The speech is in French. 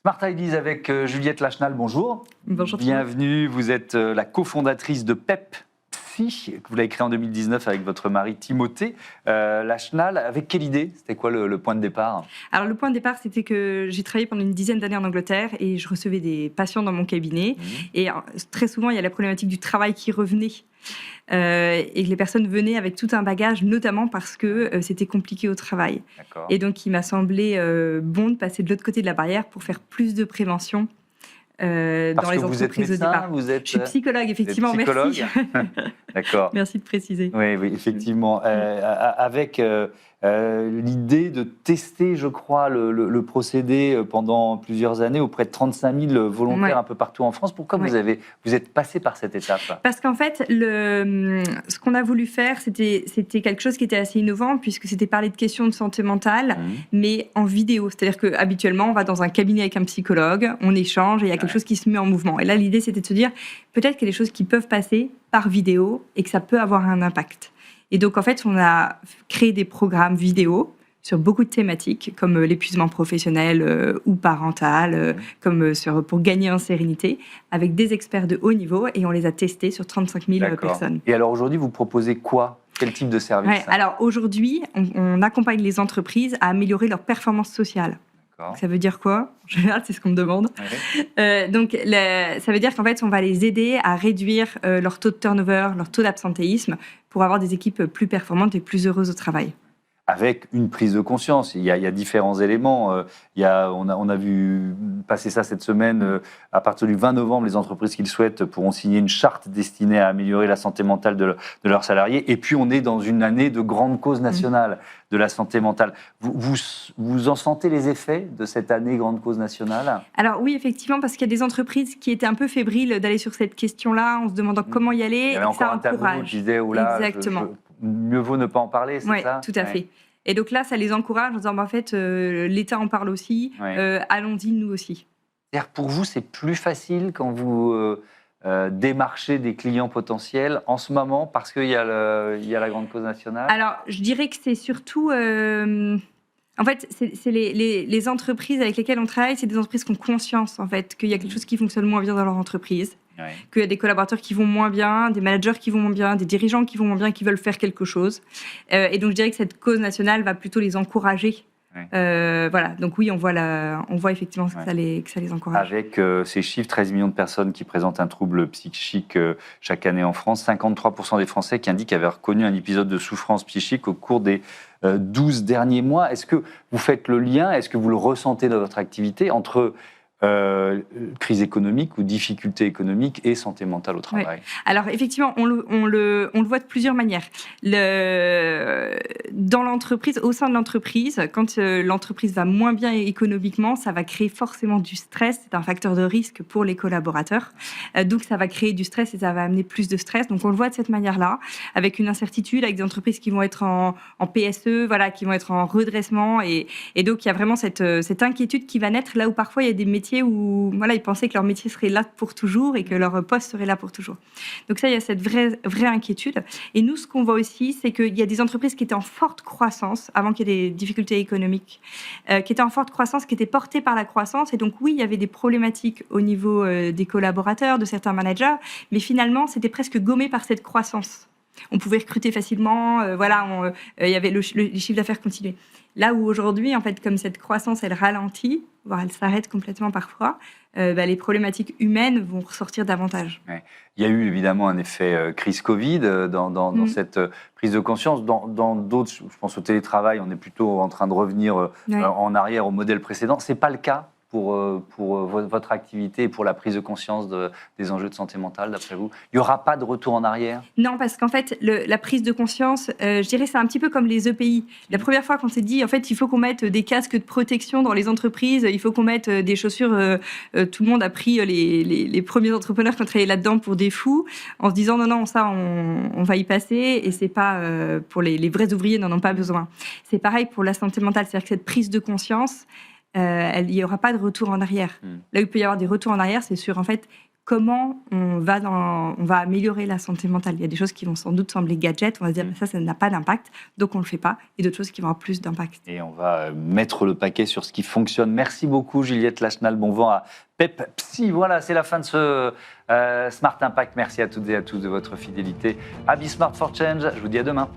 Smart Ideas avec Juliette Lachenal, bonjour. Bonjour. Bienvenue, vous êtes la cofondatrice de PEP Psy, que vous l'avez créé en 2019 avec votre mari Timothée Lachenal. Avec quelle idée? C'était quoi le point de départ? Alors le point de départ, c'était que j'ai travaillé pendant une dizaine d'années en Angleterre et je recevais des patients dans mon cabinet. Et très souvent, il y a la problématique du travail qui revenait. Et que les personnes venaient avec tout un bagage, notamment parce que c'était compliqué au travail. D'accord. Et donc, il m'a semblé bon de passer de l'autre côté de la barrière pour faire plus de prévention dans les entreprises au départ. Je suis psychologue, effectivement, psychologue. Merci. D'accord. Merci de préciser. Oui, effectivement. Avec l'idée de tester, je crois, le procédé pendant plusieurs années auprès de 35 000 volontaires un peu partout en France. Pourquoi vous êtes passé par cette étape? Parce qu'en fait, ce qu'on a voulu faire, c'était quelque chose qui était assez innovant, puisque c'était parler de questions de santé mentale, mais en vidéo. C'est-à-dire qu'habituellement, on va dans un cabinet avec un psychologue, on échange et il y a quelque chose qui se met en mouvement. Et là, l'idée, c'était de se dire, peut-être qu'il y a des choses qui peuvent passer par vidéo et que ça peut avoir un impact. Et donc, en fait, on a créé des programmes vidéo sur beaucoup de thématiques, comme l'épuisement professionnel ou parental, comme pour gagner en sérénité, avec des experts de haut niveau, et on les a testés sur 35 000 personnes. Et alors, aujourd'hui, vous proposez quoi? Quel type de service? Alors, aujourd'hui, on accompagne les entreprises à améliorer leur performance sociale. Ça veut dire quoi? En général, c'est ce qu'on me demande. Donc, ça veut dire qu'en fait, on va les aider à réduire leur taux de turnover, leur taux d'absentéisme, pour avoir des équipes plus performantes et plus heureuses au travail. Avec une prise de conscience. Il y a différents éléments. On a vu passer ça cette semaine. À partir du 20 novembre, les entreprises qui le souhaitent pourront signer une charte destinée à améliorer la santé mentale de leurs salariés. Et puis, on est dans une année de grande cause nationale de la santé mentale. Vous en sentez les effets de cette année grande cause nationale? Alors oui, effectivement, parce qu'il y a des entreprises qui étaient un peu fébriles d'aller sur cette question-là, en se demandant comment y aller. Il y avait encore un tabou qui disait, oh là, mieux vaut ne pas en parler, c'est ça? Oui, tout à fait. Et donc là, ça les encourage en disant, en fait, l'État en parle aussi, allons-y nous aussi. C'est-à-dire, pour vous, c'est plus facile quand vous démarchez des clients potentiels en ce moment parce qu'il y a la grande cause nationale? Alors, je dirais que c'est surtout... En fait, c'est les entreprises avec lesquelles on travaille, c'est des entreprises qui ont conscience, en fait, qu'il y a quelque chose qui fonctionne moins bien dans leur entreprise, qu'il y a des collaborateurs qui vont moins bien, des managers qui vont moins bien, des dirigeants qui vont moins bien, qui veulent faire quelque chose. Et donc, je dirais que cette cause nationale va plutôt les encourager. Voilà. Donc oui, on voit effectivement que ça les encourage. Avec ces chiffres, 13 millions de personnes qui présentent un trouble psychique chaque année en France, 53% des Français qui indiquent avoir connu un épisode de souffrance psychique au cours des 12 derniers mois. Est-ce que vous faites le lien, est-ce que vous le ressentez dans votre activité entre crise économique ou difficultés économiques et santé mentale au travail? Alors effectivement, on le voit de plusieurs manières. Dans l'entreprise, au sein de l'entreprise, quand l'entreprise va moins bien économiquement, ça va créer forcément du stress. C'est un facteur de risque pour les collaborateurs. Donc ça va créer du stress et ça va amener plus de stress. Donc on le voit de cette manière-là, avec une incertitude, avec des entreprises qui vont être en PSE, voilà, qui vont être en redressement. Et donc il y a vraiment cette inquiétude qui va naître là où parfois il y a des métiers où ils pensaient que leur métier serait là pour toujours et que leur poste serait là pour toujours. Donc ça, il y a cette vraie inquiétude. Et nous, ce qu'on voit aussi, c'est qu'il y a des entreprises qui étaient en forte croissance, avant qu'il y ait des difficultés économiques, qui étaient en forte croissance, qui étaient portées par la croissance. Et donc oui, il y avait des problématiques au niveau des collaborateurs, de certains managers, mais finalement, c'était presque gommé par cette croissance. On pouvait recruter facilement, il y avait les chiffres d'affaires continuaient. Là où aujourd'hui, en fait, comme cette croissance, elle ralentit, voire elle s'arrête complètement parfois, les problématiques humaines vont ressortir davantage. Il y a eu évidemment un effet crise Covid dans cette prise de conscience. Dans d'autres, je pense au télétravail, on est plutôt en train de revenir en arrière au modèle précédent. Ce n'est pas le cas pour votre activité et pour la prise de conscience des enjeux de santé mentale, d'après vous? Il n'y aura pas de retour en arrière? Non, parce qu'en fait, la prise de conscience, je dirais, c'est un petit peu comme les EPI. La première fois qu'on s'est dit, en fait, il faut qu'on mette des casques de protection dans les entreprises, il faut qu'on mette des chaussures, tout le monde a pris les premiers entrepreneurs qui ont travaillé là-dedans pour des fous, en se disant, non, ça, on va y passer, et c'est pas pour les vrais ouvriers, n'en ont pas besoin. C'est pareil pour la santé mentale, c'est-à-dire que cette prise de conscience, il n'y aura pas de retour en arrière. Là où il peut y avoir des retours en arrière, c'est sur, en fait, comment on va améliorer la santé mentale. Il y a des choses qui vont sans doute sembler gadgets, on va se dire ça n'a pas d'impact, donc on ne le fait pas, et d'autres choses qui vont avoir plus d'impact. Et on va mettre le paquet sur ce qui fonctionne. Merci beaucoup Juliette Lachenal, bon vent à Pep Psy. Voilà, c'est la fin de ce Smart Impact. Merci à toutes et à tous de votre fidélité à Be Smart for Change. Je vous dis à demain.